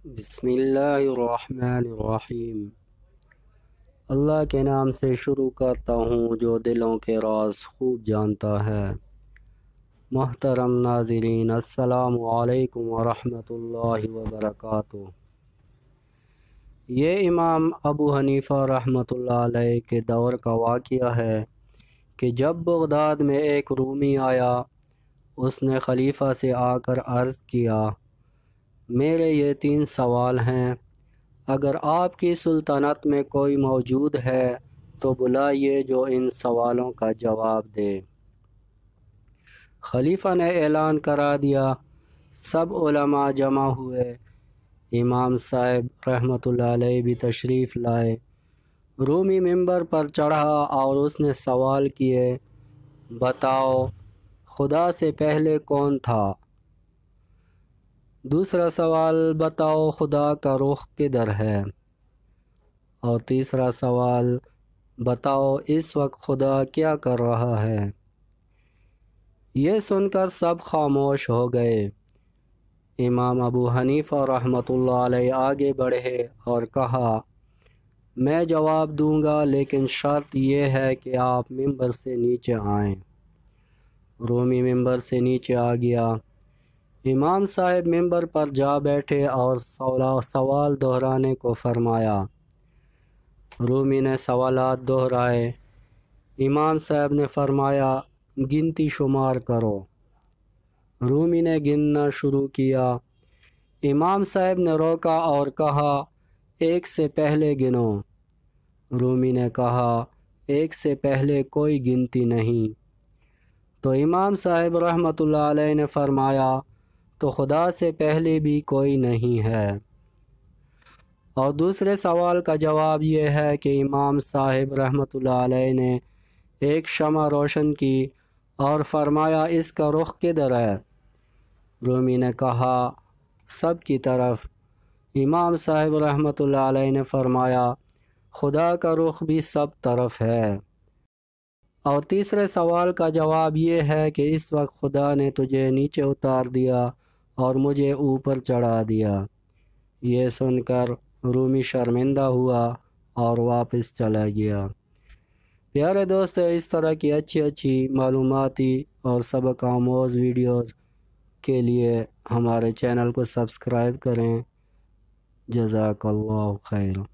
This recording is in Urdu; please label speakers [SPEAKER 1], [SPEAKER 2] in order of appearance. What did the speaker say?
[SPEAKER 1] بسم اللہ الرحمن الرحیم۔ اللہ کے نام سے شروع کرتا ہوں جو دلوں کے راز خوب جانتا ہے۔ محترم ناظرین، السلام علیکم ورحمۃ اللہ وبرکاتہ۔ یہ امام ابو حنیفہ رحمۃ اللہ علیہ کے دور کا واقعہ ہے کہ جب بغداد میں ایک رومی آیا، اس نے خلیفہ سے آ کر عرض کیا، میرے یہ 3 سوال ہیں، اگر آپ کی سلطنت میں کوئی موجود ہے تو بلائیے جو ان سوالوں کا جواب دے۔ خلیفہ نے اعلان کرا دیا، سب علماء جمع ہوئے، امام صاحب رحمۃ اللہ علیہ بھی تشریف لائے۔ رومی ممبر پر چڑھا اور اس نے سوال کیے، بتاؤ خدا سے پہلے کون تھا؟ دوسرا سوال، بتاؤ خدا کا رخ کدھر ہے؟ اور تیسرا سوال، بتاؤ اس وقت خدا کیا کر رہا ہے؟ یہ سن کر سب خاموش ہو گئے۔ امام ابو حنیفہ رحمۃ اللہ علیہ آگے بڑھے اور کہا، میں جواب دوں گا لیکن شرط یہ ہے کہ آپ ممبر سے نیچے آئیں۔ رومی ممبر سے نیچے آ گیا۔ امام صاحب ممبر پر جا بیٹھے اور سوال دہرانے کو فرمایا۔ رومی نے سوالات دہرائے۔ امام صاحب نے فرمایا، گنتی شمار کرو۔ رومی نے گننا شروع کیا۔ امام صاحب نے روکا اور کہا، 1 سے پہلے گنو۔ رومی نے کہا، 1 سے پہلے کوئی گنتی نہیں۔ تو امام صاحب رحمۃ اللہ علیہ نے فرمایا، تو خدا سے پہلے بھی کوئی نہیں ہے۔ اور دوسرے سوال کا جواب یہ ہے کہ امام صاحب رحمۃ اللہ علیہ نے ایک شمع روشن کی اور فرمایا، اس کا رخ کدھر ہے؟ رومی نے کہا، سب کی طرف۔ امام صاحب رحمۃ اللہ علیہ نے فرمایا، خدا کا رخ بھی سب طرف ہے۔ اور تیسرے سوال کا جواب یہ ہے کہ اس وقت خدا نے تجھے نیچے اتار دیا اور مجھے اوپر چڑھا دیا۔ یہ سن کر رومی شرمندہ ہوا اور واپس چلا گیا۔ پیارے دوستو، اس طرح کی اچھی معلوماتی اور سبق آموز ویڈیوز کے لیے ہمارے چینل کو سبسکرائب کریں۔ جزاک اللہ خیر۔